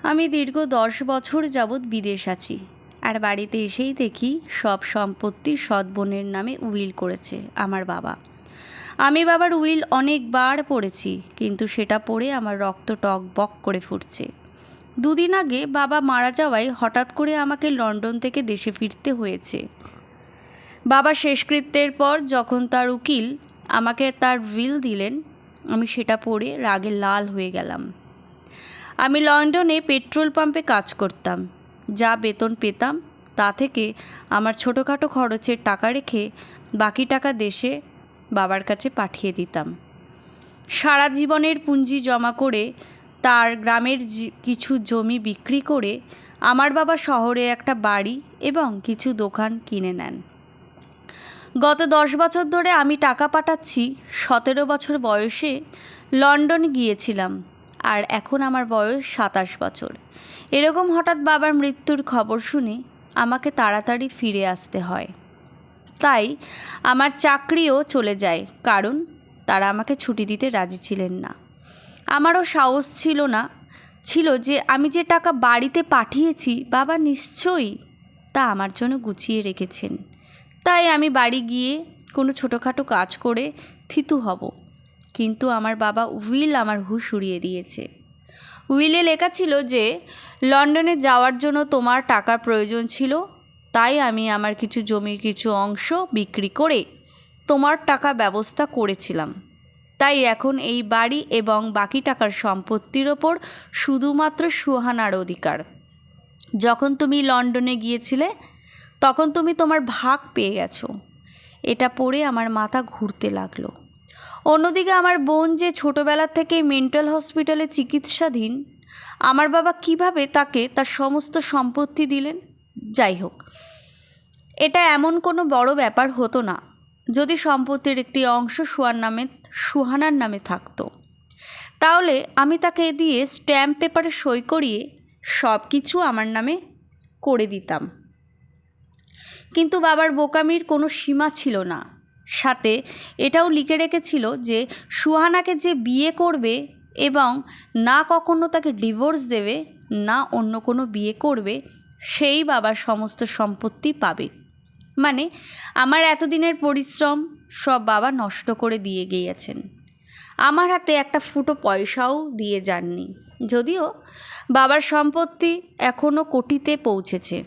আমি দীর্ঘ 10 বছর যাবৎ বিদেশ আছি, আর বাড়িতে এসেই দেখি সব সম্পত্তি সৎ বোনের নামে উইল করেছে আমার বাবা। আমি বাবার উইল অনেকবার পড়েছি, কিন্তু সেটা পড়ে আমার রক্ত টক বক করে ফুটছে। দুদিন আগে বাবা মারা যাওয়ায় হঠাৎ করে আমাকে লন্ডন থেকে দেশে ফিরতে হয়েছে। বাবা শেষকৃত্যের পর যখন তার উকিল আমাকে তার উইল দিলেন, আমি সেটা পড়ে রাগে লাল হয়ে গেলাম। আমি লন্ডনে পেট্রোল পাম্পে কাজ করতাম। যা বেতন পেতাম তা থেকে আমার ছোটোখাটো খরচের টাকা রেখে বাকি টাকা দেশে বাবার কাছে পাঠিয়ে দিতাম। সারা জীবনের পুঁজি জমা করে তার গ্রামের কিছু জমি বিক্রি করে আমার বাবা শহরে একটা বাড়ি এবং কিছু দোকান কিনে নেন। গত 10 বছর ধরে আমি টাকা পাঠাচ্ছি। 17 বছর বয়সে লন্ডন গিয়েছিলাম, আর এখন আমার বয়স 27 বছর। এরকম হঠাৎ বাবার মৃত্যুর খবর শুনে আমাকে তাড়াতাড়ি ফিরে আসতে হয়। তাই আমার চাকরিও চলে যায়, কারণ তারা আমাকে ছুটি দিতে রাজি ছিলেন না। আমারও সাহস ছিল যে আমি যে টাকা বাড়িতে পাঠিয়েছি বাবা নিশ্চয়ই তা আমার জন্য গুছিয়ে রেখেছেন। তাই আমি বাড়ি গিয়ে কোনো ছোটোখাটো কাজ করে থিতু হব। কিন্তু আমার বাবা উইল আমার হুঁশ উড়িয়ে দিয়েছে। উইলে লেখা ছিল যে লন্ডনে যাওয়ার জন্য তোমার টাকার প্রয়োজন ছিল, তাই আমি আমার কিছু জমির কিছু অংশ বিক্রি করে তোমার টাকা ব্যবস্থা করেছিলাম। তাই এখন এই বাড়ি এবং বাকি টাকার সম্পত্তির ওপর শুধুমাত্র সুহানার অধিকার। যখন তুমি লন্ডনে গিয়েছিলে তখন তুমি তোমার ভাগ পেয়ে গেছো। এটা পড়ে আমার মাথা ঘুরতে লাগলো। অন্যদিকে আমার বোন যে ছোটোবেলা থেকে মেন্টাল হসপিটালে চিকিৎসাধীন, আমার বাবা কিভাবে তাকে তার সমস্ত সম্পত্তি দিলেন? যাই হোক, এটা এমন কোনো বড় ব্যাপার হতো না যদি সম্পত্তির একটি অংশ সুহানার নামে থাকতো। তাহলে আমি তাকে দিয়ে স্ট্যাম্প পেপারে সই করিয়ে সব কিছু আমার নামে করে দিতাম। কিন্তু বাবার বোকামির কোনো সীমা ছিল না। সাথে এটাও লিখে রেখেছিল যে সুহানাকে যে বিয়ে করবে এবং না কখনো তাকে ডিভোর্স দেবে, না অন্য কোনো বিয়ে করবে, সেই বাবার সমস্ত সম্পত্তি পাবে। মানে আমার এতদিনের পরিশ্রম সব বাবা নষ্ট করে দিয়ে গিয়েছেন। আমার হাতে একটা ফুটো পয়সাও দিয়ে যাননি, যদিও বাবার সম্পত্তি এখনও কোটিতে পৌঁছেছে,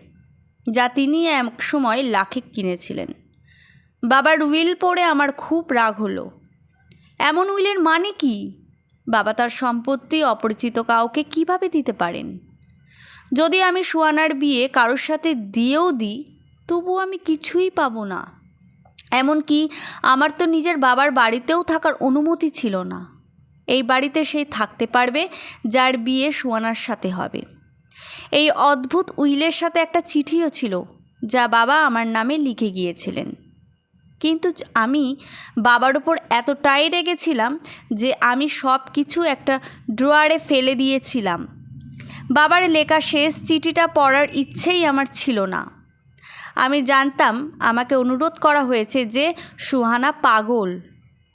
যা তিনি এক সময় লাখে কিনেছিলেন। বাবার উইল পড়ে আমার খুব রাগ হলো। এমন উইলের মানে কি? বাবা তার সম্পত্তি অপরিচিত কাউকে কিভাবে দিতে পারেন? যদি আমি সুহানার বিয়ে কারোর সাথে দিয়েও দিই, তবুও আমি কিছুই পাবো না। এমনকি আমার তো নিজের বাবার বাড়িতেও থাকার অনুমতি ছিল না। এই বাড়িতে সেই থাকতে পারবে যার বিয়ে সুহানার সাথে হবে। এই অদ্ভুত উইলের সাথে একটা চিঠিও ছিল যা বাবা আমার নামে লিখে গিয়েছিলেন। কিন্তু আমি বাবার ওপর এতটাই রেগেছিলাম যে আমি সব কিছু একটা ড্রয়ারে ফেলে দিয়েছিলাম। বাবার লেখা শেষ চিঠিটা পড়ার ইচ্ছেই আমার ছিল না। আমি জানতাম আমাকে অনুরোধ করা হয়েছে যে সুহানা পাগল,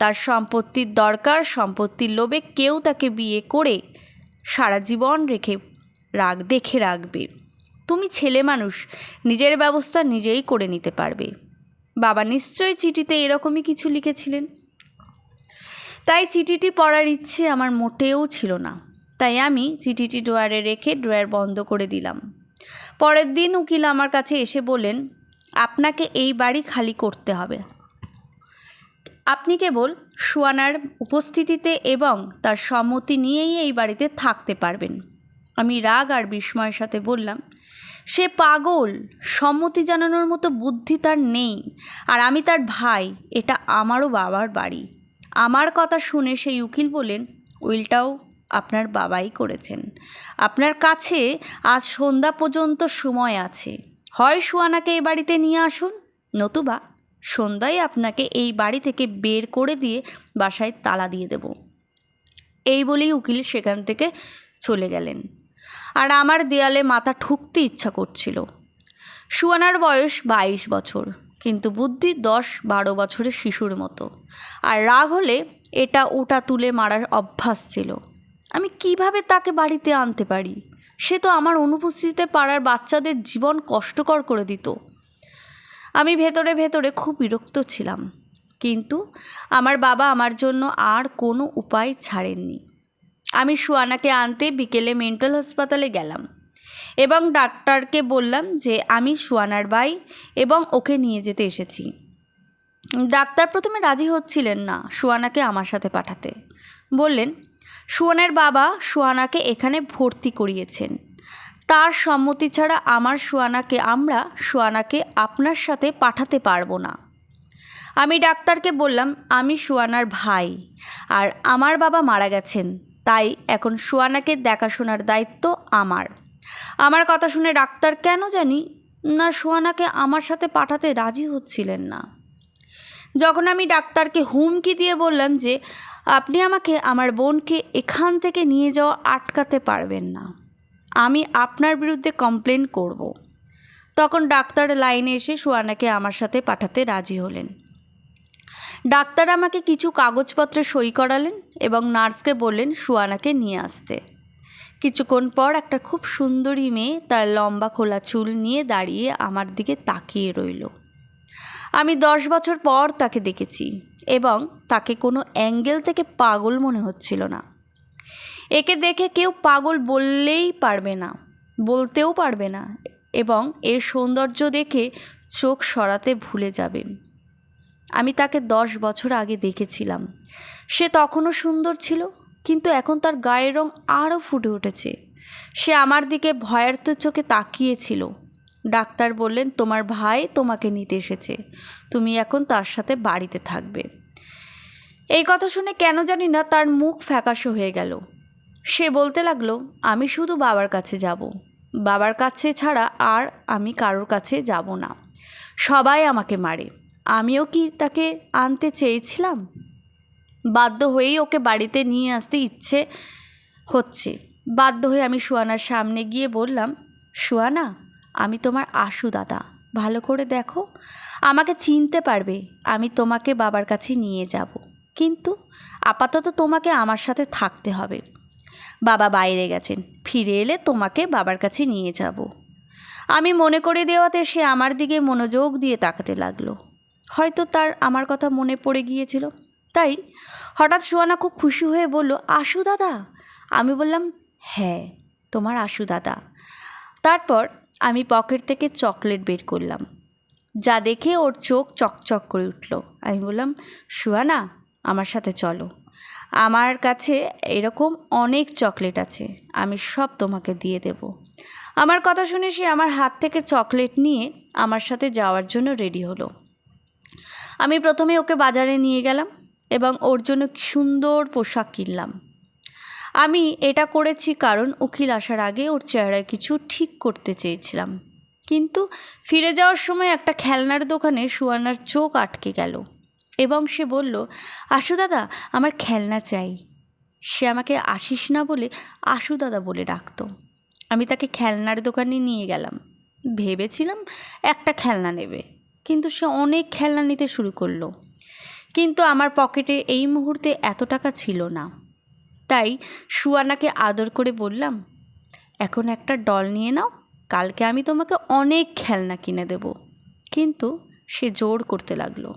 তার সম্পত্তির দরকার, সম্পত্তির লোভে কেউ তাকে বিয়ে করে সারা জীবন দেখে রাখবে। তুমি ছেলে মানুষ, নিজের ব্যবস্থা নিজেই করে নিতে পারবে। বাবা নিশ্চয়ই চিঠিতে এরকমই কিছু লিখেছিলেন। তাই চিঠিটি পড়ার ইচ্ছে আমার মোটেও ছিল না। তাই আমি চিঠিটি ড্রয়ারে রেখে ড্রয়ার বন্ধ করে দিলাম। পরের দিন উকিল আমার কাছে এসে বললেন, আপনাকে এই বাড়ি খালি করতে হবে। আপনি কেবল সুহানার উপস্থিতিতে এবং তার সম্মতি নিয়েই এই বাড়িতে থাকতে পারবেন। আমি রাগ আর বিস্ময়ের সাথে বললাম, সে পাগল, সম্মতি জানানোর মতো বুদ্ধি তার নেই, আর আমি তার ভাই, এটা আমারও বাবার বাড়ি। আমার কথা শুনে সেই উকিল বললেন, উইলটাও আপনার বাবাই করেছেন। আপনার কাছে আজ সন্ধ্যা পর্যন্ত সময় আছে। হয় সুহানাকে এই বাড়িতে নিয়ে আসুন, নতুবা সন্ধ্যায় আপনাকে এই বাড়ি থেকে বের করে দিয়ে বাসায় তালা দিয়ে দেব। এই বলেই উকিল সেখান থেকে চলে গেলেন, আর আমার দেয়ালে মাথা ঠুকতে ইচ্ছা করছিল। সুহানার বয়স 22 বছর, কিন্তু বুদ্ধি 10-12 বছরের শিশুর মতো, আর রাগ হলে এটা ওটা তুলে মারার অভ্যাস ছিল। আমি কিভাবে তাকে বাড়িতে আনতে পারি? সে তো আমার অনুপস্থিতিতে পাড়ার বাচ্চাদের জীবন কষ্টকর করে দিত। আমি ভেতরে ভেতরে খুব বিরক্ত ছিলাম, কিন্তু আমার বাবা আমার জন্য আর কোনো উপায় ছাড়েননি। আমি সুয়ানাকে আনতে বিকেলে মেন্টাল হাসপাতালে গেলাম এবং ডাক্তারকে বললাম যে আমি সুয়ানার ভাই এবং ওকে নিয়ে যেতে এসেছি। ডাক্তার প্রথমে রাজি হচ্ছিলেন না সুয়ানাকে আমার সাথে পাঠাতে। বললেন, সুয়ানের বাবা সুয়ানাকে এখানে ভর্তি করিয়েছেন, তার সম্মতি ছাড়া আমরা সুয়ানাকে আপনার সাথে পাঠাতে পারবো না। আমি ডাক্তারকে বললাম, আমি সুয়ানার ভাই আর আমার বাবা মারা গেছেন, তাই এখন সুয়ানাকে দেখাশোনার দায়িত্ব আমার। আমার কথা শুনে ডাক্তার কেন জানি না সুয়ানাকে আমার সাথে পাঠাতে রাজি হচ্ছিলেন না। যখন আমি ডাক্তারকে হুমকি দিয়ে বললাম যে আপনি আমাকে আমার বোনকে এখান থেকে নিয়ে যাওয়া আটকাতে পারবেন না, আমি আপনার বিরুদ্ধে কমপ্লেন করব, তখন ডাক্তার লাইনে এসে সুয়ানাকে আমার সাথে পাঠাতে রাজি হলেন। ডাক্তার আমাকে কিছু কাগজপত্রে সই করালেন এবং নার্সকে বললেন সুয়ানাকে নিয়ে আসতে। কিছুক্ষণ পর একটা খুব সুন্দরী মেয়ে তার লম্বা খোলা চুল নিয়ে দাঁড়িয়ে আমার দিকে তাকিয়ে রইল। আমি 10 বছর পর তাকে দেখেছি এবং তাকে কোনো অ্যাঙ্গেল থেকে পাগল মনে হচ্ছিল না। একে দেখে কেউ পাগল বলতেও পারবে না এবং এর সৌন্দর্য দেখে চোখ সরাতে ভুলে যাবে। আমি তাকে 10 বছর আগে দেখেছিলাম। সে তখনও সুন্দর ছিল, কিন্তু এখন তার গায়ের রং আরও ফুটে উঠেছে। সে আমার দিকে ভয়ার্ত চোখে তাকিয়েছিল। ডাক্তার বললেন, তোমার ভাই তোমাকে নিতে এসেছে, তুমি এখন তার সাথে বাড়িতে থাকবে। এই কথা শুনে কেন জানি না তার মুখ ফ্যাকাশে হয়ে গেল। সে বলতে লাগলো, আমি শুধু বাবার কাছে যাব, বাবার কাছে ছাড়া আর আমি কারোর কাছে যাব না, সবাই আমাকে মারে। আমিও কি তাকে আনতে চেয়েছিলাম? বাধ্য হয়েই ওকে বাড়িতে নিয়ে আসতে ইচ্ছে হচ্ছে। বাধ্য হয়ে আমি সুয়ানার সামনে গিয়ে বললাম, সুয়ানা, আমি তোমার আশু দাদা, ভালো করে দেখো, আমাকে চিনতে পারবে। আমি তোমাকে বাবার কাছে নিয়ে যাব, কিন্তু আপাতত তোমাকে আমার সাথে থাকতে হবে। বাবা বাইরে গেছেন, ফিরে এলে তোমাকে বাবার কাছে নিয়ে যাব। আমি মনে করে দেওয়াতে সে আমার দিকে মনোযোগ দিয়ে তাকাতে লাগলো। হয়তো তার আমার কথা মনে পড়ে গিয়েছিল, তাই হঠাৎ সুয়ানা খুব খুশি হয়ে বলল, আশু দাদা। আমি বললাম, হ্যাঁ, তোমার আশু দাদা। তারপর আমি পকেট থেকে চকলেট বের করলাম, যা দেখে ওর চোখ চকচক করে উঠল। আমি বললাম, সুয়ানা, আমার সাথে চলো, আমার কাছে এরকম অনেক চকলেট আছে, আমি সব তোমাকে দিয়ে দেব। আমার কথা শুনে সে আমার হাত থেকে চকলেট নিয়ে আমার সাথে যাওয়ার জন্য রেডি হলো। আমি প্রথমে ওকে বাজারে নিয়ে গেলাম এবং ওর জন্য সুন্দর পোশাক কিনলাম। আমি এটা করেছি কারণ উকিল আসার আগে ওর চেহারায় কিছু ঠিক করতে চেয়েছিলাম। কিন্তু ফিরে যাওয়ার সময় একটা খেলনার দোকানে সুয়ানার চোখ আটকে গেল এবং সে বলল, আশু দাদা, আমার খেলনা চাই। সে আমাকে আশিস না বলে আশু দাদা বলে ডাকতো। আমি তাকে খেলনার দোকানে নিয়ে গেলাম। ভেবেছিলাম একটা খেলনা নেবে, কিন্তু সে অনেক খেলনা নিতে শুরু করলো। কিন্তু আমার পকেটে এই মুহূর্তে এত টাকা ছিল না। তাই সুয়ানাকে আদর করে বললাম, এখন একটা ডল নিয়ে নাও, কালকে আমি তোমাকে অনেক খেলনা কিনে দেব। কিন্তু সে জোর করতে লাগলো,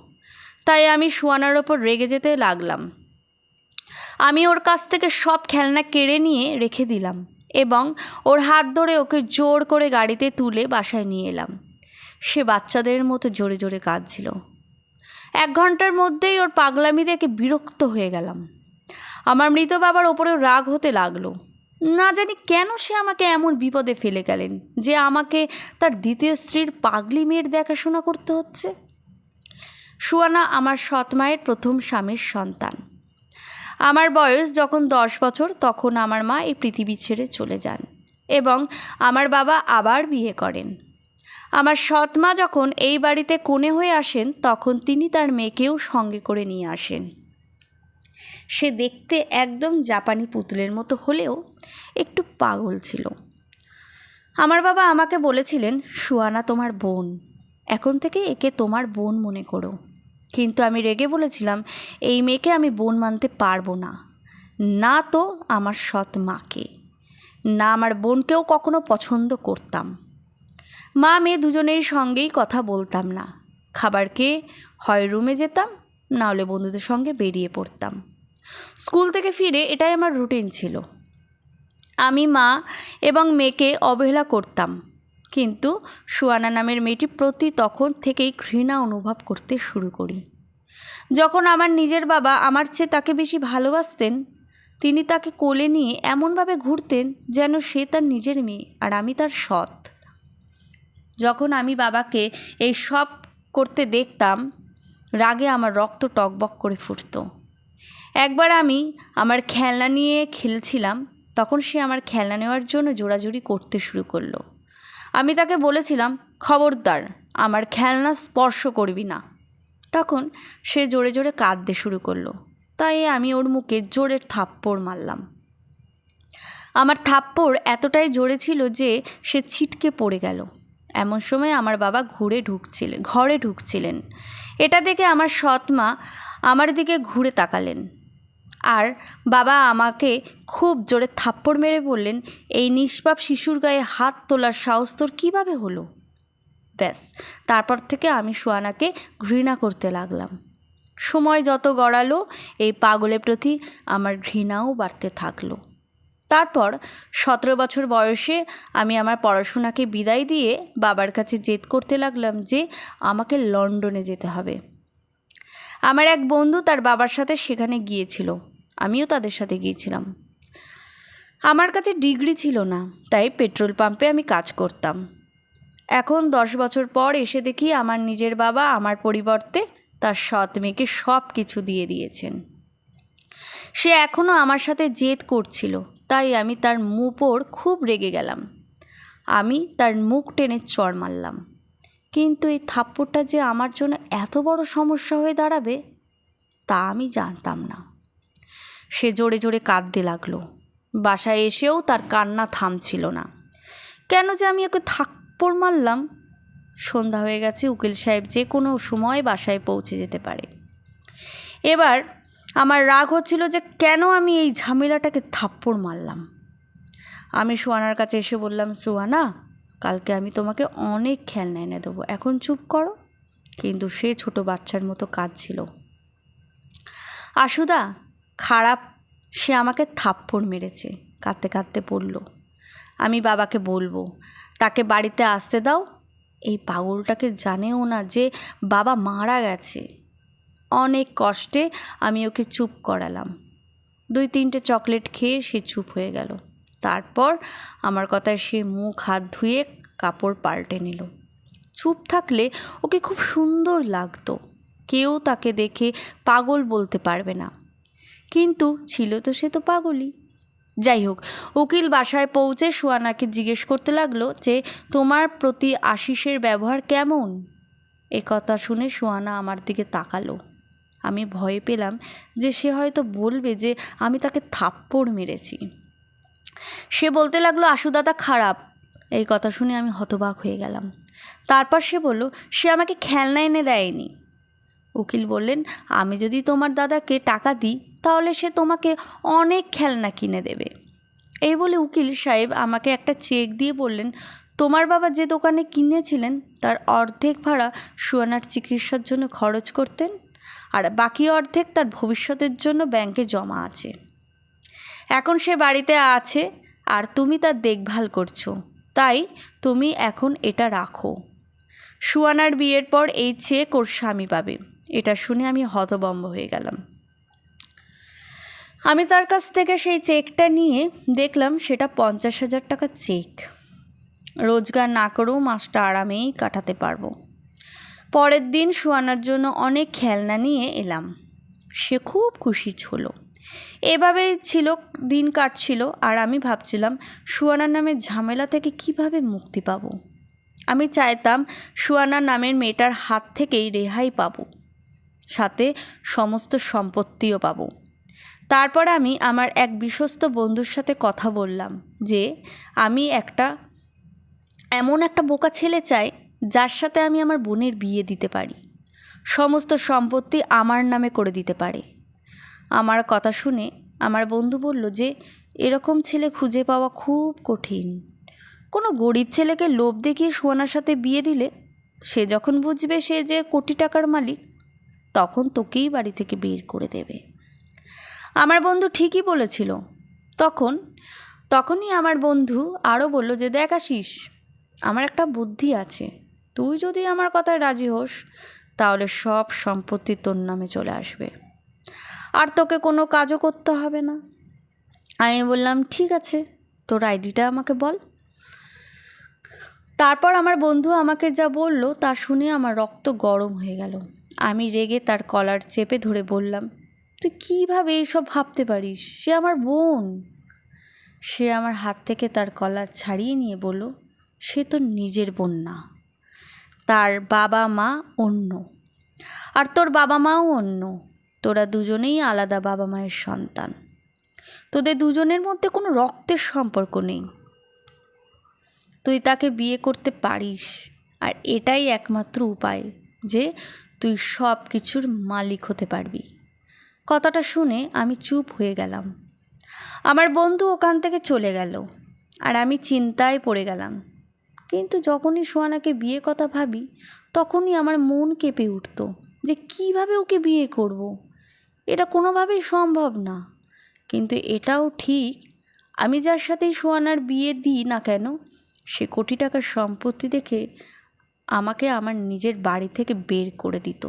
তাই আমি সুয়ানার ওপর রেগে যেতে লাগলাম। আমি ওর কাছ থেকে সব খেলনা কেড়ে নিয়ে রেখে দিলাম এবং ওর হাত ধরে ওকে জোর করে গাড়িতে তুলে বাসায় নিয়ে এলাম। সে বাচ্চাদের মতো জোরে জোরে কাঁদছিল। 1 ঘন্টার মধ্যেই ওর পাগলামি দেখে বিরক্ত হয়ে গেলাম। আমার মৃত বাবার ওপরেও রাগ হতে লাগলো। না জানি কেন সে আমাকে এমন বিপদে ফেলে গেলেন যে আমাকে তার দ্বিতীয় স্ত্রীর পাগলি মেয়ের দেখাশোনা করতে হচ্ছে। সুয়ানা আমার সৎ মায়ের প্রথম স্বামীর সন্তান। আমার বয়স যখন 10 বছর, তখন আমার মা এই পৃথিবী ছেড়ে চলে যান এবং আমার বাবা আবার বিয়ে করেন। আমার সৎ মা যখন এই বাড়িতে কনে হয়ে আসেন, তখন তিনি তার মেয়েকেও সঙ্গে করে নিয়ে আসেন। সে দেখতে একদম জাপানি পুতুলের মতো হলেও একটু পাগল ছিল। আমার বাবা আমাকে বলেছিলেন, সুয়ানা তোমার বোন, এখন থেকে একে তোমার বোন মনে করো। কিন্তু আমি রেগে বলেছিলাম, এই মেয়েকে আমি বোন মানতে পারবো না, না তো আমার সৎ মাকে। না আমার বোনকেও কখনো পছন্দ করতাম। মা মেয়ে দুজনের সঙ্গেই কথা বলতাম না। খাবার খেয়ে হয় রুমে যেতাম, না হলে বন্ধুদের সঙ্গে বেরিয়ে পড়তাম। স্কুল থেকে ফিরে এটাই আমার রুটিন ছিল। আমি মা এবং মেয়েকে অবহেলা করতাম, কিন্তু সুয়ানা নামের মেয়েটির প্রতি তখন থেকেই ঘৃণা অনুভব করতে শুরু করি। যখন আমার নিজের বাবা আমার চেয়ে তাকে বেশি ভালোবাসতেন, তিনি তাকে কোলে নিয়ে এমনভাবে ঘুরতেন যেন সে তার নিজের মেয়ে আর আমি তার সৎ। যখন আমি বাবাকে এই সব করতে দেখতাম, রাগে আমার রক্ত টকবক করে ফুটত। একবার আমি আমার খেলনা নিয়ে খেলছিলাম, তখন সে আমার খেলনা নেওয়ার জন্য জোরাজুরি করতে শুরু করলো। আমি তাকে বলেছিলাম, খবরদার আমার খেলনা স্পর্শ করবি না। তখন সে জোরে জোরে কাঁদতে শুরু করলো, তাই আমি ওর মুখে জোরে থাপ্পড় মারলাম। আমার থাপ্পড় এতটাই জোরে ছিল যে সে ছিটকে পড়ে গেল। এমন সময় আমার বাবা ঘরে ঢুকছিলেন। এটা দেখে আমার সৎ মা আমার দিকে ঘুরে তাকালেন, আর বাবা আমাকে খুব জোরে থাপ্পড় মেরে বললেন, এই নিষ্পাপ শিশুর গায়ে হাত তোলার সাহস তোর কীভাবে হলো? ব্যাস, তারপর থেকে আমি সুয়ানাকে ঘৃণা করতে লাগলাম। সময় যত গড়ালো, এই পাগলের প্রতি আমার ঘৃণাও বাড়তে থাকলো। তারপর 17 বছর বয়সে আমি আমার পড়াশোনাকে বিদায় দিয়ে বাবার কাছে জেদ করতে লাগলাম যে আমাকে লন্ডনে যেতে হবে। আমার এক বন্ধু তার বাবার সাথে সেখানে গিয়েছিল, আমিও তাদের সাথে গিয়েছিলাম। আমার কাছে ডিগ্রি ছিল না, তাই পেট্রোল পাম্পে আমি কাজ করতাম। এখন 10 বছর পর এসে দেখি আমার নিজের বাবা আমার পরিবর্তে তার সৎ মেয়েকে সব কিছু দিয়ে দিয়েছেন। সে এখনও আমার সাথে জেদ করছিল, তাই আমি তার উপর খুব রেগে গেলাম। আমি তার মুখ টেনে চড় মারলাম, কিন্তু এই থাপ্পড়টা যে আমার জন্য এত বড় সমস্যা হয়ে দাঁড়াবে তা আমি জানতাম না। সে জোরে জোরে কাঁদতে লাগলো। বাসায় এসেও তার কান্না থামছিল না। কেন যে আমি ওকে থাপ্পড় মারলাম? সন্ধ্যা হয়ে গেছে, উকিল সাহেব যে কোনো সময় বাসায় পৌঁছে যেতে পারে। এবার আমার রাগ হচ্ছিল যে কেন আমি এই ঝামেলাটাকে থাপ্পড় মারলাম। আমি সুয়ানার কাছে এসে বললাম, সুয়ানা, কালকে আমি তোমাকে অনেক খেলনা এনে দেবো, এখন চুপ করো। কিন্তু সে ছোট বাচ্চার মতো কাঁদছিল। আশুদা খারাপ, সে আমাকে থাপ্পড় মেরেছে, কাঁদতে কাঁদতে বলল। আমি বাবাকে বলবো, তাকে বাড়িতে আসতে দাও। এই পাগলটাকে জানেও না যে বাবা মারা গেছে। অনেক কষ্টে আমি ওকে চুপ করালাম। 2-3টে চকলেট খেয়ে সে চুপ হয়ে গেল। তারপর আমার কথায় সে মুখ হাত ধুয়ে কাপড় পাল্টে নিল। চুপ থাকলে ওকে খুব সুন্দর লাগতো, কেউ তাকে দেখে পাগল বলতে পারবে না, কিন্তু ছিল তো সে তো পাগলই। যাই হোক, উকিল বাসায় পৌঁছে সুয়ানাকে জিজ্ঞেস করতে লাগলো যে তোমার প্রতি আশিসের ব্যবহার কেমন? এ কথা শুনে সুয়ানা আমার দিকে তাকালো। আমি ভয় পেলাম যে সে হয়তো বলবে যে আমি তাকে থাপ্পড় মেরেছি। সে বলতে লাগলো, আশু দাদা খারাপ। এই কথা শুনে আমি হতবাক হয়ে গেলাম। তারপর সে বলল, সে আমাকে খেলনা এনে দেয়নি। উকিল বললেন, আমি যদি তোমার দাদাকে টাকা দিই তাহলে সে তোমাকে অনেক খেলনা কিনে দেবে। এই বলে উকিল সাহেব আমাকে একটা চেক দিয়ে বললেন, তোমার বাবা যে দোকানে কিনেছিলেন তার অর্ধেক ভাড়া সুয়ানার চিকিৎসার জন্য খরচ করতেন, আর বাকি অর্ধেক তার ভবিষ্যতের জন্য ব্যাংকে জমা আছে। এখন সে বাড়িতে আছে আর তুমি তার দেখভাল করছো, তাই তুমি এখন এটা রাখো। সুয়ানার বিয়ের পর এই চেক ওর স্বামী পাবে। এটা শুনে আমি হতভম্ব হয়ে গেলাম। আমি তার কাছ থেকে সেই চেকটা নিয়ে দেখলাম সেটা 50,000 টাকার চেক। রোজগার না করেও মাসটা আরামেই কাটাতে পারবো। পরের দিন সুয়ানার জন্য অনেক খেলনা নিয়ে এলাম। সে খুব খুশি ছিল। এভাবেই দিন কাটছিল, আর আমি ভাবছিলাম সুয়ানার নামের ঝামেলা থেকে কিভাবে মুক্তি পাব। আমি চাইতাম সুয়ানা নামের মেয়েটার হাত থেকেই রেহাই পাব, সাথে সমস্ত সম্পত্তিও পাব। তারপর আমি আমার এক বিশ্বস্ত বন্ধুর সাথে কথা বললাম যে আমি এমন একটা বোকা ছেলে চাই যার সাথে আমি আমার বোনের বিয়ে দিতে পারি, সমস্ত সম্পত্তি আমার নামে করে দিতে পারে। আমার কথা শুনে আমার বন্ধু বলল যে এরকম ছেলে খুঁজে পাওয়া খুব কঠিন। কোনো গরিব ছেলেকে লোভ দেখিয়ে সুহানার সাথে বিয়ে দিলে সে যখন বুঝবে সে যে কোটি টাকার মালিক, তখন তোকেই বাড়ি থেকে বের করে দেবে। আমার বন্ধু ঠিকই বলেছিল। তখনই আমার বন্ধু আরও বলল যে, দেখ আশিস, আমার একটা বুদ্ধি আছে। তুই যদি আমার কথায় রাজি হোস তাহলে সব সম্পত্তি তোর নামে চলে আসবে, আর তোকে কোনো কাজও করতে হবে না। আমি বললাম, ঠিক আছে, তোর আইডিটা আমাকে বল। তারপর আমার বন্ধু আমাকে যা বলল তা শুনে আমার রক্ত গরম হয়ে গেল। আমি রেগে তার কলার চেপে ধরে বললাম, তুই কীভাবে এইসব ভাবতে পারিস? সে আমার বোন। সে আমার হাত থেকে তার কলার ছাড়িয়ে নিয়ে বলল, সে তোর নিজের বোন না, তার বাবা মা অন্য, আর তোর বাবা মাও অন্য। তোরা দুজনেই আলাদা বাবা মায়ের সন্তান। তোদের দুজনের মধ্যে কোনো রক্তের সম্পর্ক নেই। তুই তাকে বিয়ে করতে পারিস, আর এটাই একমাত্র উপায় যে তুই সব কিছুর মালিক হতে পারবি। কথাটা শুনে আমি চুপ হয়ে গেলাম। আমার বন্ধু ওখান থেকে চলে গেল, আর আমি চিন্তায় পড়ে গেলাম। কিন্তু যখনই সোহানাকে বিয়ে কথা ভাবি তখনই আমার মন কেঁপে উঠত যে কিভাবে ওকে বিয়ে করব। এটা কোনোভাবেই সম্ভব না। কিন্তু এটাও ঠিক, আমি যার সাথেই সোহানার বিয়ে দিই না কেন, সে কোটি টাকার সম্পত্তি দেখে আমাকে আমার নিজের বাড়ি থেকে বের করে দিত।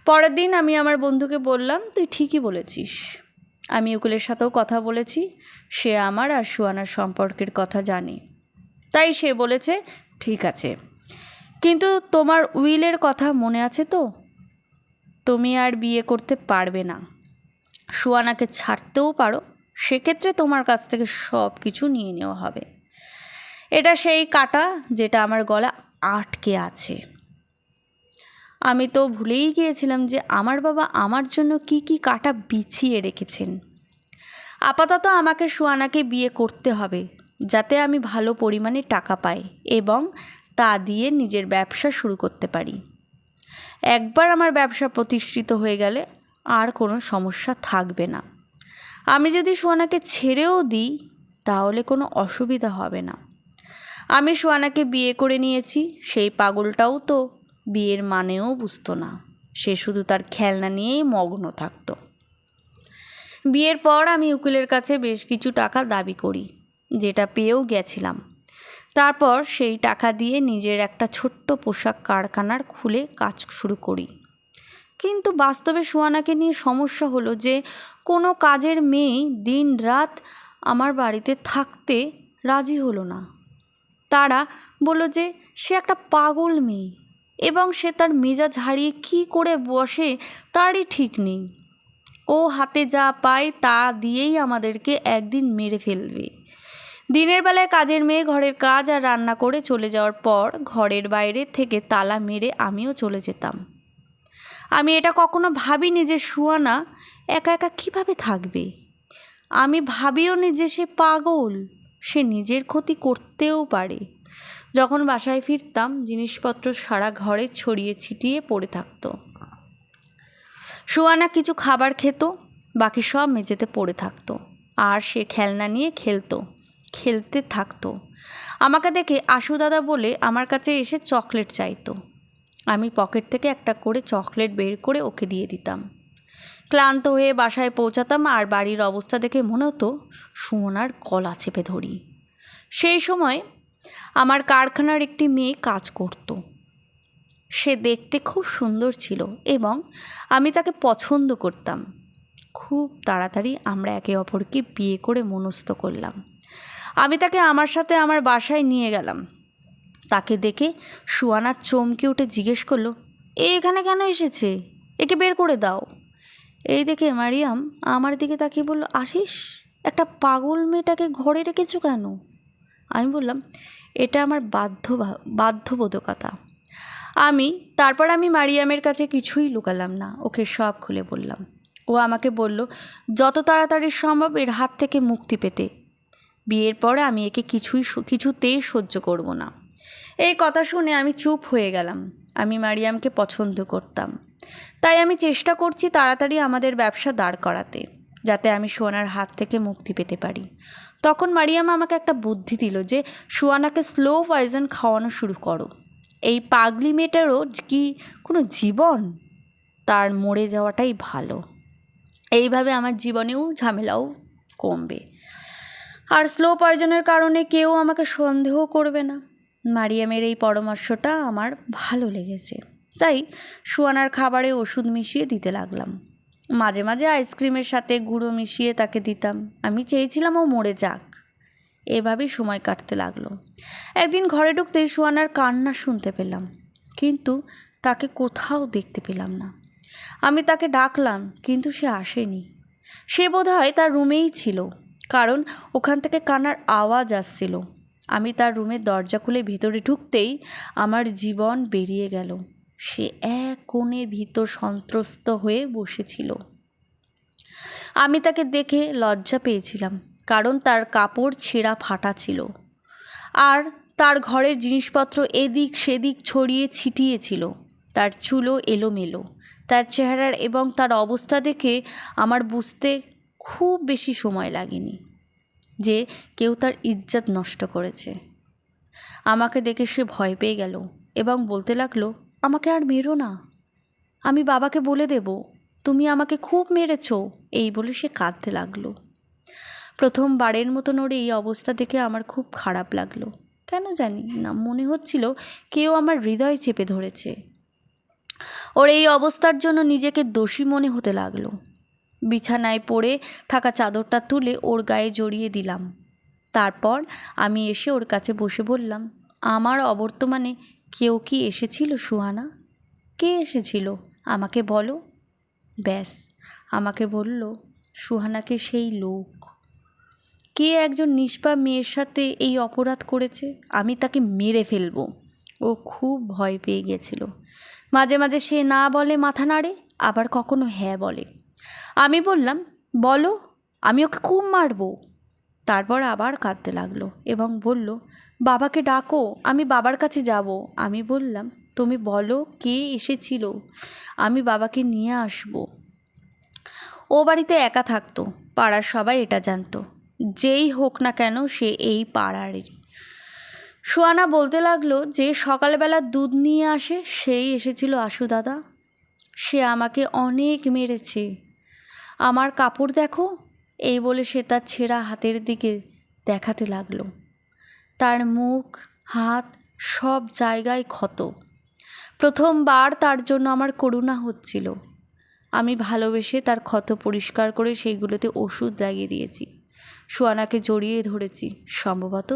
পরের দিন আমি আমার বন্ধুকে বললাম, তুই ঠিকই বলেছিস। আমি উকিলের সাথেও কথা বলেছি, সে আমার আর সোহানার সম্পর্কের কথা জানে। তাই সে বলেছে, ঠিক আছে, কিন্তু তোমার উইলের কথা মনে আছে তো? তুমি আর বিয়ে করতে পারবে না। সোহানাকে ছাড়তেও পারো, সেক্ষেত্রে তোমার কাছ থেকে সব কিছু নিয়ে নেওয়া হবে। এটা সেই কাঁটা যেটা আমার গলা আটকে আছে। আমি তো ভুলেই গিয়েছিলাম যে আমার বাবা আমার জন্য কি কি কাঁটা বিছিয়ে রেখেছেন। আপাতত আমাকে সোহানাকে বিয়ে করতে হবে, যাতে আমি ভালো পরিমাণে টাকা পাই এবং তা দিয়ে নিজের ব্যবসা শুরু করতে পারি। একবার আমার ব্যবসা প্রতিষ্ঠিত হয়ে গেলে আর কোনো সমস্যা থাকবে না। আমি যদি সোহানাকে ছেড়েও দিই তাহলে কোনো অসুবিধা হবে না। আমি সোহানাকে বিয়ে করে নিয়েছি, সেই পাগলটাও তো বিয়ের মানেও বুঝতো না। সে শুধু তার খেলনা নিয়েই মগ্ন থাকতো। বিয়ের পর আমি উকিলের কাছে বেশ কিছু টাকা দাবি করি, যেটা পেয়েও গেছিলাম। তারপর সেই টাকা দিয়ে নিজের একটা ছোট্ট পোশাক কারখানার খুলে কাজ শুরু করি। কিন্তু বাস্তবে সোহানাকে নিয়ে সমস্যা হলো যে কোনো কাজের মেয়ে দিন রাত আমার বাড়িতে থাকতে রাজি হলো না। তারা বলল যে সে একটা পাগল মেয়ে এবং সে তার মেজাজ হারিয়ে কী করে বসে তারই ঠিক নেই। ও হাতে যা পায় তা দিয়েই আমাদেরকে একদিন মেরে ফেলবে। দিনের বেলায় কাজের মেয়ে ঘরের কাজ আর রান্না করে চলে যাওয়ার পর ঘরের বাইরে থেকে তালা মেরে আমিও চলে যেতাম। আমি এটা কখনো ভাবিনি যে সোহানা একা একা কীভাবে থাকবে। আমি ভাবিও নি যে সে পাগল, সে নিজের ক্ষতি করতেও পারে। যখন বাসায় ফিরতাম জিনিসপত্র সারা ঘরে ছড়িয়ে ছিটিয়ে পড়ে থাকতো। সোহানা কিছু খাবার খেত, বাকি সব মেঝেতে পড়ে থাকতো, আর সে খেলনা নিয়ে খেলতে থাকতো। আমাকে দেখে আশু দাদা বলে আমার কাছে এসে চকলেট চাইতো। আমি পকেট থেকে একটা করে চকলেট বের করে ওকে দিয়ে দিতাম। ক্লান্ত হয়ে বাসায় পৌঁছাতাম আর বাড়ির অবস্থা দেখে মনে হতো সোহানার গলা চেপে ধরি। সেই সময় আমার কারখানার একটি মেয়ে কাজ করত। সে দেখতে খুব সুন্দর ছিল এবং আমি তাকে পছন্দ করতাম। খুব তাড়াতাড়ি আমরা একে অপরকে বিয়ে করে মনস্থ করলাম। আমি তাকে আমার সাথে আমার বাসায় নিয়ে গেলাম। তাকে দেখে সোহানা চমকে উঠে জিজ্ঞেস করলো, এখানে কেন এসেছে? একে বের করে দাও। এই দেখে মারিয়াম আমার দিকে তাকিয়ে বলল, আশিস, একটা পাগল মেয়েটাকে ঘরে রেখেছো কেন? আমি বললাম, এটা আমার বাধ্যবাধকতা। তারপর আমি মারিয়ামের কাছে কিছুই লুকালাম না, ওকে সব খুলে বললাম। ও আমাকে বলল যত তাড়াতাড়ি সম্ভব এর হাত থেকে মুক্তি পেতে। বিয়ের পরে আমি একে কিছুতেই সহ্য করব না। এই কথা শুনে আমি চুপ হয়ে গেলাম। আমি মারিয়ামকে পছন্দ করতাম, তাই আমি চেষ্টা করছি তাড়াতাড়ি আমাদের ব্যবসা দাঁড় করাতে। যাতে আমি সুয়ানার হাত থেকে মুক্তি পেতে পারি। তখন মারিয়ামা আমাকে একটা বুদ্ধি দিল যে সুয়ানাকে স্লো পয়জন খাওয়ানো শুরু করো। এই পাগলি মেয়েটারও কি কোনো জীবন? তার মরে যাওয়াটাই ভালো। এইভাবে আমার জীবনেও ঝামেলাও কমবে, আর স্লো পয়জনের কারণে কেউ আমাকে সন্দেহ করবে না। মারিয়ামের এই পরামর্শটা আমার ভালো লেগেছে, তাই সুয়ানার খাবারে ওষুধ মিশিয়ে দিতে লাগলাম। মাঝে মাঝে আইসক্রিমের সাথে গুঁড়ো মিশিয়ে তাকে দিতাম। আমি চেয়েছিলাম ও মরে যাক। এভাবেই সময় কাটতে লাগলো। একদিন ঘরে ঢুকতেই সুয়ানার কান্না শুনতে পেলাম, কিন্তু তাকে কোথাও দেখতে পেলাম না। আমি তাকে ডাকলাম, কিন্তু সে আসেনি। সে বোধহয় তার রুমেই ছিল, কারণ ওখান থেকে কান্নার আওয়াজ আসছিল। আমি তার রুমের দরজা খুলে ভিতরে ঢুকতেই আমার জীবন বেরিয়ে গেল। সে এক কোণে ভীত সন্ত্রস্ত হয়ে বসেছিল। আমি তাকে দেখে লজ্জা পেয়েছিলাম, কারণ তার কাপড় ছেঁড়া ফাটা ছিল, আর তার ঘরের জিনিসপত্র এদিক সেদিক ছড়িয়ে ছিটিয়ে ছিল। তার চুলও এলোমেলো। তার চেহারার এবং তার অবস্থা দেখে আমার বুঝতে খুব বেশি সময় লাগেনি যে কেউ তার ইজ্জত নষ্ট করেছে। আমাকে দেখে সে ভয় পেয়ে গেল এবং বলতে লাগলো, আমাকে আর মেরো না, আমি বাবাকে বলে দেব তুমি আমাকে খুব মেরেছ। এই বলে সে কাঁদতে লাগলো। প্রথমবারের মতন ওর এই অবস্থা দেখে আমার খুব খারাপ লাগলো। কেন জানি না, মনে হচ্ছিল কেউ আমার হৃদয় চেপে ধরেছে। ওর এই অবস্থার জন্য নিজেকে দোষী মনে হতে লাগলো। বিছানায় পড়ে থাকা চাদরটা তুলে ওর গায়ে জড়িয়ে দিলাম। তারপর আমি এসে ওর কাছে বসে বললাম, আমার অবর্তমানে কেউ কি এসেছিল সুহানা? কে এসেছিল আমাকে বলো। ব্যাস, আমাকে বলল, সুহানাকে সেই লোক। কে একজন নিষ্পাপ মেয়ের সাথে এই অপরাধ করেছে, আমি তাকে মেরে ফেলব। ও খুব ভয় পেয়ে গেছিল। মাঝে মাঝে সে না বলে মাথা নাড়ে, আবার কখনো হ্যাঁ বলে। আমি বললাম, বলো, আমি ওকে খুব মারব। তারপর আবার কাঁদতে লাগলো এবং বলল, বাবাকে ডাকো, আমি বাবার কাছে যাব। আমি বললাম, তুমি বলো কে এসেছিল, আমি বাবাকে নিয়ে আসব। ও বাড়িতে একা থাকতো, পাড়ার সবাই এটা জানতো। যেই হোক না কেন সে এই পাড়ারই। সুয়ানা বলতে লাগলো যে সকালবেলা দুধ নিয়ে আসে সেই এসেছিল আশু দাদা। সে আমাকে অনেক মেরেছে। আমার কাপড় দেখো, এই বলে সে তার ছেঁড়া হাতের দিকে দেখাতে লাগলো। তার মুখ, হাত সব জায়গায় ক্ষত। প্রথমবার তার জন্য আমার করুণা হচ্ছিল। আমি ভালোবেসে তার ক্ষত পরিষ্কার করে সেইগুলোতে ওষুধ লাগিয়ে দিয়েছি। সুয়ানাকে জড়িয়ে ধরেছি। সম্ভবত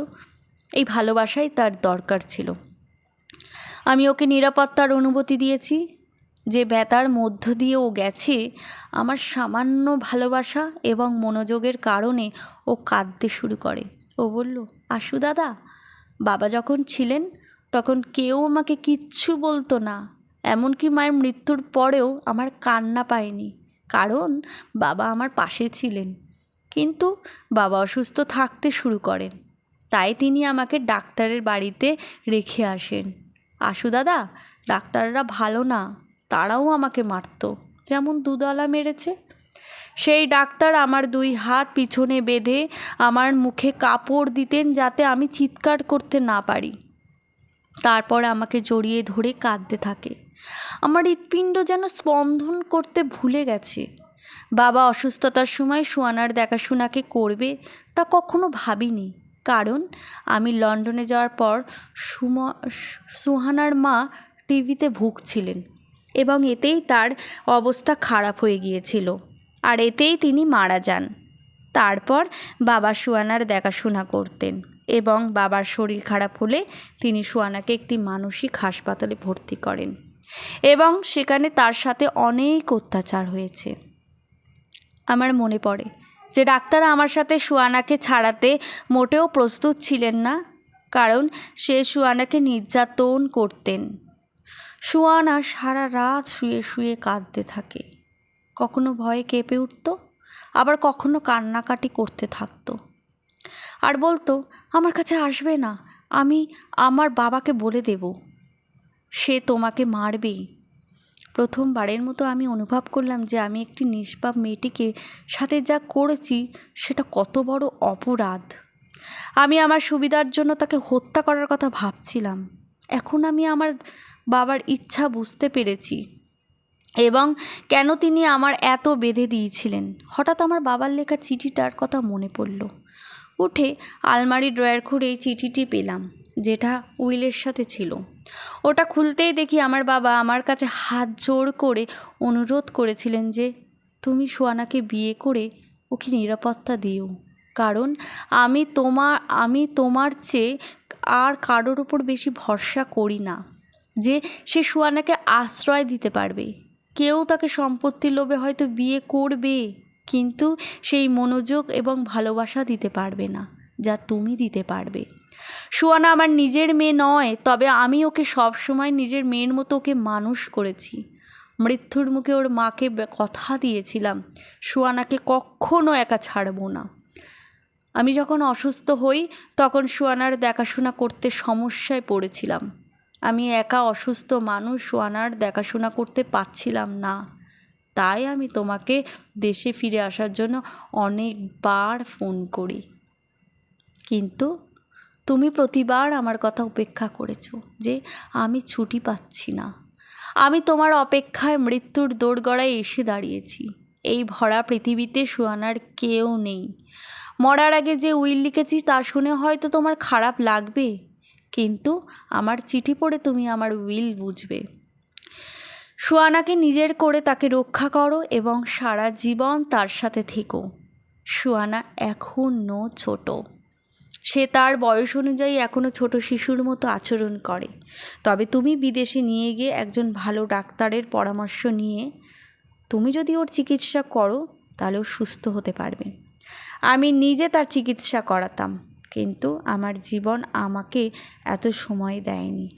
এই ভালোবাসাই তার দরকার ছিল। আমি ওকে নিরাপত্তার অনুভূতি দিয়েছি। যে ব্যথার মধ্য দিয়ে ও গেছে, আমার সামান্য ভালোবাসা এবং মনোযোগের কারণে ও কাঁদতে শুরু করে। ও বলল, আশু দাদা, বাবা যখন ছিলেন তখন কেউ আমাকে কিচ্ছু বলতো না। এমনকি মায়ের মৃত্যুর পরেও আমার কান্না পায়নি, কারণ বাবা আমার পাশে ছিলেন। কিন্তু বাবা অসুস্থ থাকতে শুরু করেন, তাই তিনি আমাকে ডাক্তারের বাড়িতে রেখে আসেন। আশু দাদা, ডাক্তাররা ভালো না, তারাও আমাকে মারত, যেমন দুধওয়ালা মেরেছে। সেই ডাক্তার আমার 2 হাত পিছনে বেঁধে আমার মুখে কাপড় দিতেন যাতে আমি চিৎকার করতে না পারি। তারপর আমাকে জড়িয়ে ধরে কাঁদতে থাকে। আমার হৃৎপিণ্ড যেন স্পন্দন করতে ভুলে গেছে। বাবা অসুস্থতার সময় সুয়ানার দেখাশোনাকে করবে তা কখনো ভাবিনি, কারণ আমি লন্ডনে যাওয়ার পর সুহানার মা টিভিতে ভুগছিলেন এবং এতেই তার অবস্থা খারাপ হয়ে গিয়েছিল, আর এতেই তিনি মারা যান। তারপর বাবা সুয়ানার দেখাশোনা করতেন এবং বাবার শরীর খারাপ হলে তিনি সুয়ানাকে একটি মানসিক হাসপাতালে ভর্তি করেন এবং সেখানে তার সাথে অনেক অত্যাচার হয়েছে। আমার মনে পড়ে যে ডাক্তার আমার সাথে সুয়ানাকে ছাড়াতে মোটেও প্রস্তুত ছিলেন না, কারণ সে সুয়ানাকে নির্যাতন করতেন। সুয়ানা সারা রাত শুয়ে শুয়ে কাঁদতে থাকে, কখনো ভয়ে কেঁপে উঠত, আবার কখনো কান্নাকাটি করতে থাকতো আর বলতো, আমার কাছে আসবে না, আমি আমার বাবাকে বলে দেব, সে তোমাকে মারবে। প্রথমবারের মতো আমি অনুভব করলাম যে আমি একটি নিষ্পাপ মেয়েটিকে সাথে যা করেছি সেটা কত বড় অপরাধ। আমি আমার সুবিধার জন্য তাকে হত্যা করার কথা ভাবছিলাম। এখন আমি আমার বাবার ইচ্ছা বুঝতে পেরেছি এবং কেন তিনি আমার এত বেঁধে দিয়েছিলেন। হঠাৎ আমার বাবার লেখা চিঠিটার কথা মনে পড়ল। উঠে আলমারি ড্রয়ার খুঁড়ে এই চিঠিটি পেলাম, যেটা উইলের সাথে ছিল। ওটা খুলতেই দেখি আমার বাবা আমার কাছে হাত জোড় করে অনুরোধ করেছিলেন যে তুমি সুয়ানাকে বিয়ে করে ওকে নিরাপত্তা দিও, কারণ আমি তোমার চেয়ে আর কারোর উপর বেশি ভরসা করি না যে সে সুয়ানাকে আশ্রয় দিতে পারবে। কেউ তাকে সম্পত্তির লোভে হয়তো বিয়ে করবে, কিন্তু সেই মনোযোগ এবং ভালোবাসা দিতে পারবে না যা তুমি দিতে পারবে। সুয়ানা আমার নিজের মেয়ে নয়, তবে আমি ওকে সবসময় নিজের মেয়ের মতো ওকে মানুষ করেছি। মৃত্যুর মুখে ওর মাকে কথা দিয়েছিলাম সুয়ানাকে কখনো একা ছাড়ব না। আমি যখন অসুস্থ হই তখন সুয়ানার দেখাশোনা করতে সমস্যায় পড়েছিলাম। আমি একা অসুস্থ মানুষ সুয়ানার দেখাশোনা করতে পারছিলাম না, তাই আমি তোমাকে দেশে ফিরে আসার জন্য অনেকবার ফোন করি, কিন্তু তুমি প্রতিবার আমার কথা উপেক্ষা করেছো যে আমি ছুটি পাচ্ছি না। আমি তোমার অপেক্ষায় মৃত্যুর দোরগড়ায় এসে দাঁড়িয়েছি। এই ভরা পৃথিবীতে সুয়ানার কেউ নেই। মরার আগে যে উইল লিখেছি তা শুনে হয়তো তোমার খারাপ লাগবে, কিন্তু আমার চিঠি পড়ে তুমি আমার উইল বুঝবে। সুয়ানাকে নিজের করে তাকে রক্ষা করো এবং সারা জীবন তার সাথে থেকো। সুয়ানা এখনও ছোট, সে তার বয়স অনুযায়ী এখনও ছোট শিশুর মতো আচরণ করে, তবে তুমি বিদেশে নিয়ে গিয়ে একজন ভালো ডাক্তারের পরামর্শ নিয়ে তুমি যদি ওর চিকিৎসা করো তাহলে ও সুস্থ হতে পারবে। আমি নিজে তার চিকিৎসা করাতাম, কিন্তু আমার জীবন আমাকে এত সময় দেয়নি।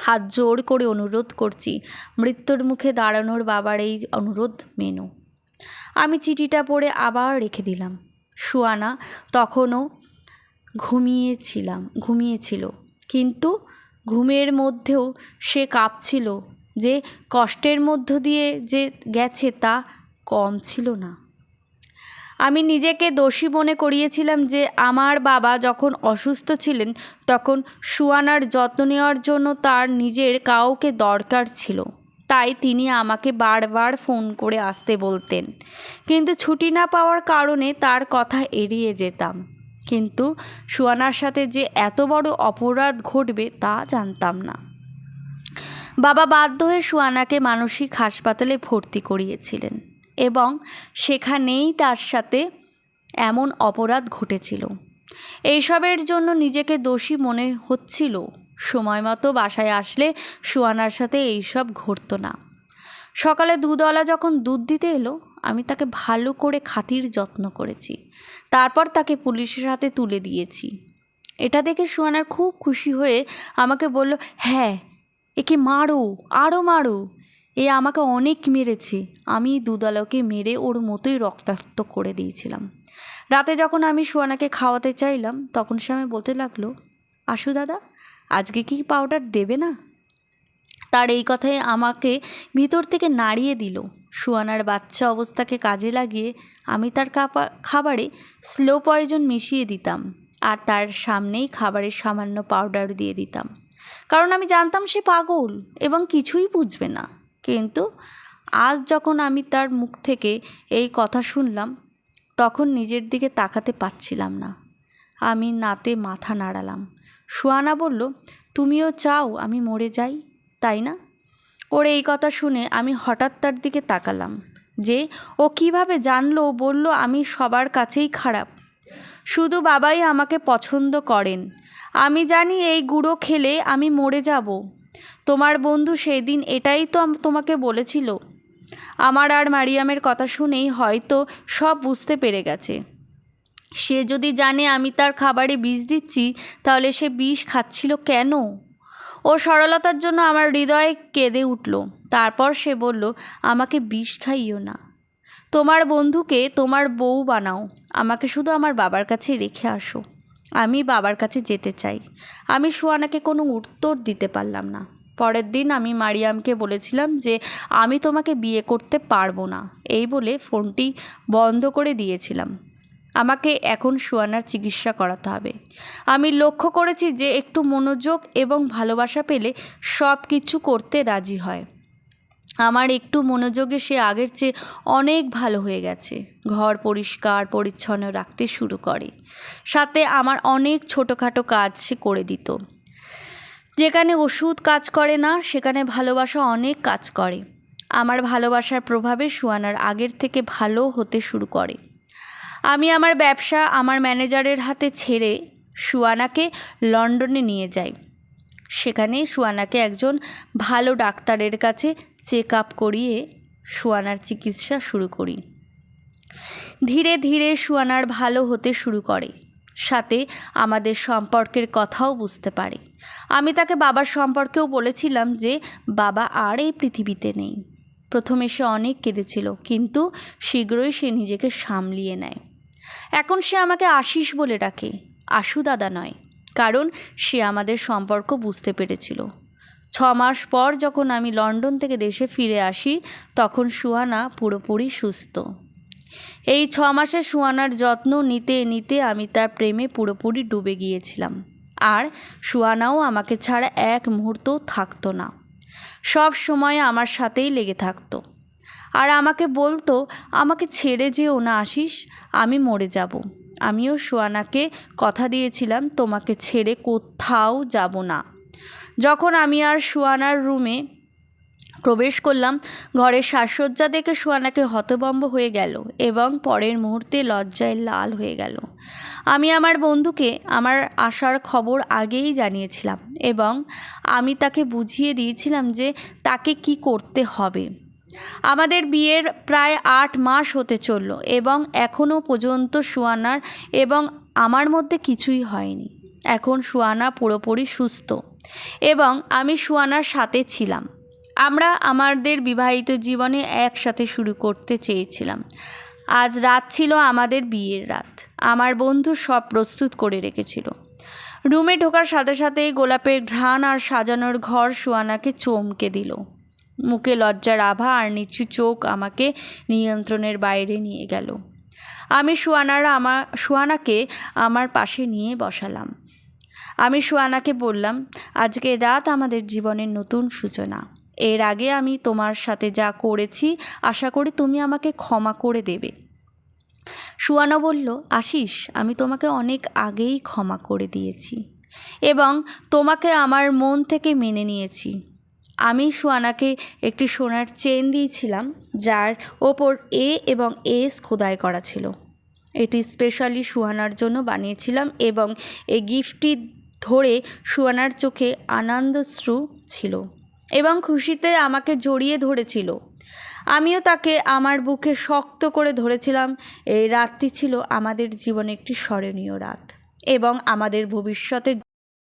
হাত জোড় করে অনুরোধ করছি, মৃত্যুর মুখে দাঁড়ানোর বাবার এই অনুরোধ মেনো। আমি চিঠিটা পড়ে আবার রেখে দিলাম। সুয়ানা তখনও ঘুমিয়েছিল, কিন্তু ঘুমের মধ্যেও সে কাঁপছিল। যে কষ্টের মধ্য দিয়ে যে গেছে তা কম ছিল না। আমি নিজেকে দোষী মনে করিয়েছিলাম যে আমার বাবা যখন অসুস্থ ছিলেন তখন সুয়ানার যত্ন নেওয়ার জন্য তার নিজের কাউকে দরকার ছিল, তাই তিনি আমাকে বারবার ফোন করে আসতে বলতেন, কিন্তু ছুটি না পাওয়ার কারণে তার কথা এড়িয়ে যেতাম। কিন্তু সুয়ানার সাথে যে এত বড় অপরাধ ঘটবে তা জানতাম না। বাবা বাধ্য হয়ে সুয়ানাকে মানসিক হাসপাতালে ভর্তি করিয়েছিলেন এবং সেখানেই তার সাথে এমন অপরাধ ঘটেছিল। এইসবের জন্য নিজেকে দোষী মনে হচ্ছিল। সময় মতো বাসায় আসলে সুয়ানার সাথে এইসব ঘটতো না। সকালে দুধওয়ালা যখন দুধ দিতে এলো আমি তাকে ভালো করে খাতির যত্ন করেছি, তারপর তাকে পুলিশের হাতে তুলে দিয়েছি। এটা দেখে সুয়ানার খুব খুশি হয়ে আমাকে বলল, হ্যাঁ একে মারো, আরও মারো, এ আমাকে অনেক মেরেছে। আমি দুধওয়ালাকে মেরে ওর মতোই রক্তাক্ত করে দিয়েছিলাম। রাতে যখন আমি সুয়ানাকে খাওয়াতে চাইলাম তখন সে আমায় বলতে লাগলো, আশু দাদা আজকে কি পাউডার দেবে না? তার এই কথায় আমাকে ভিতর থেকে নাড়িয়ে দিল। সুয়ানার বাচ্চা অবস্থাকে কাজে লাগিয়ে আমি তার খাবারে স্লো পয়জন মিশিয়ে দিতাম আর তার সামনেই খাবারের সামান্য পাউডার দিয়ে দিতাম, কারণ আমি জানতাম সে পাগল এবং কিছুই বুঝবে না। কিন্তু আজ যখন আমি তার মুখ থেকে এই কথা শুনলাম তখন নিজের দিকে তাকাতে পারছিলাম না। আমি নাতে মাথা নাড়ালাম। সুয়ানা বলল, তুমিও চাও আমি মরে যাই, তাই না? ওর এই কথা শুনে আমি হঠাৎ তার দিকে তাকালাম যে ও কিভাবে জানলো। বলল, আমি সবার কাছেই খারাপ, শুধু বাবাই আমাকে পছন্দ করেন। আমি জানি এই গুঁড়ো খেলে আমি মরে যাব। তোমার বন্ধু সেদিন এটাই তো তোমাকে বলেছিল। আমার আর মারিয়ামের কথা শুনেই হয়তো সব বুঝতে পেরে গেছে। সে যদি জানে আমি তার খাবারে বিষ দিচ্ছি তাহলে সে বিষ খাচ্ছিল কেন? ওর সরলতার জন্য আমার হৃদয় কেঁদে উঠল। তারপর সে বলল, আমাকে বিষ খাইও না, তোমার বন্ধুকে তোমার বউ বানাও, আমাকে শুধু আমার বাবার কাছে রেখে আসো। আমি বাবার কাছে যেতে চাই। আমি সুয়ানাকে কোনো উত্তর দিতে পারলাম না। পরের দিন আমি মারিয়ামকে বলেছিলাম যে আমি তোমাকে বিয়ে করতে পারবো না, এই বলে ফোনটি বন্ধ করে দিয়েছিলাম। আমাকে এখন সুয়ানার চিকিৎসা করাতে হবে। আমি লক্ষ্য করেছি যে একটু মনোযোগ এবং ভালোবাসা পেলে সব কিছু করতে রাজি হয়। আমার একটু মনোযোগে সে আগের চেয়ে অনেক ভালো হয়ে গেছে। ঘর পরিষ্কার পরিচ্ছন্ন রাখতে শুরু করে, সাথে আমার অনেক ছোটোখাটো কাজ সে করে দিত। যেখানে ওষুধ কাজ করে না, সেখানে ভালোবাসা অনেক কাজ করে। আমার ভালোবাসার প্রভাবে সুয়ানার আগের থেকে ভালো হতে শুরু করে। আমি আমার ব্যবসা আমার ম্যানেজারের হাতে ছেড়ে সুয়ানাকে লন্ডনে নিয়ে যাই। সেখানে সুয়ানাকে একজন ভালো ডাক্তারের কাছে চেক আপ করিয়ে সুয়ানার চিকিৎসা শুরু করি। ধীরে ধীরে সুয়ানার ভালো হতে শুরু করে, সাথে আমাদের সম্পর্কের কথাও বুঝতে পারে। আমি তাকে বাবার সম্পর্কেও বলেছিলাম যে বাবা আর এই পৃথিবীতে নেই। প্রথমে সে অনেক কেঁদেছিল, কিন্তু শীঘ্রই সে নিজেকে সামলিয়ে নেয়। এখন সে আমাকে আশিস বলে ডাকে, আশু দাদা নয়, কারণ সে আমাদের সম্পর্ক বুঝতে পেরেছিল। 6 মাস পর যখন আমি লন্ডন থেকে দেশে ফিরে আসি, তখন সুয়ানা পুরোপুরি সুস্থ। এই 6 মাসে সুয়ানার যত্ন নিতে নিতে আমি তার প্রেমে পুরোপুরি ডুবে গিয়েছিলাম। আর সুয়ানাও আমাকে ছাড়া এক মুহূর্তও থাকতো না, সব সময় আমার সাথেই লেগে থাকতো। আর আমাকে বলতো, আমাকে ছেড়ে যেও না আশিস, আমি মরে যাব। আমিও সুয়ানাকে কথা দিয়েছিলাম, তোমাকে ছেড়ে কোথাও যাব না। যখন আমি আর সুয়ানার রুমে প্রবেশ করলাম, ঘরের সাজসজ্জা দেখে সুয়ানাকে হতভম্ব হয়ে গেল এবং পরের মুহূর্তে লজ্জায় লাল হয়ে গেল। আমি আমার বন্ধুকে আমার আসার খবর আগেই জানিয়েছিলাম এবং আমি তাকে বুঝিয়ে দিয়েছিলাম যে তাকে কি করতে হবে। আমাদের বিয়ের প্রায় 8 মাস হতে চলল এবং এখনও পর্যন্ত সুয়ানার এবং আমার মধ্যে কিছুই হয়নি। এখন সুয়ানা পুরোপুরি সুস্থ এবং আমি সুয়ানার সাথে ছিলাম। আমরা আমাদের বিবাহিত জীবনে একসাথে শুরু করতে চেয়েছিলাম। আজ রাত ছিল আমাদের বিয়ের রাত। আমার বন্ধু সব প্রস্তুত করে রেখেছিল। রুমে ঢোকার সাথে সাথেই গোলাপের ঘ্রাণ আর সাজানোর ঘর সুয়ানাকে চমকে দিল। মুখে লজ্জার আভা আর নিচু চোখ আমাকে নিয়ন্ত্রণের বাইরে নিয়ে গেল। আমি সুয়ানাকে আমার পাশে নিয়ে বসালাম। আমি সুয়ানাকে বললাম, আজকে রাত আমাদের জীবনের নতুন সূচনা। এর আগে আমি তোমার সাথে যা করেছি, আশা করি তুমি আমাকে ক্ষমা করে দেবে। সুয়ানা বলল, আশিস, আমি তোমাকে অনেক আগেই ক্ষমা করে দিয়েছি এবং তোমাকে আমার মন থেকে মেনে নিয়েছি। আমি সুয়ানাকে একটি সোনার চেন দিয়েছিলাম, যার ওপর এ এবং এস খোদাই করা ছিল। এটি স্পেশালি সুয়ানার জন্য বানিয়েছিলাম এবং এই গিফটটি ধরে সুয়ানার চোখে আনন্দশ্রু ছিল এবং খুশিতে আমাকে জড়িয়ে ধরেছিল। আমিও তাকে আমার বুকে শক্ত করে ধরেছিলাম। এই রাতটি ছিল আমাদের জীবনে একটি স্মরণীয় রাত এবং আমাদের ভবিষ্যতের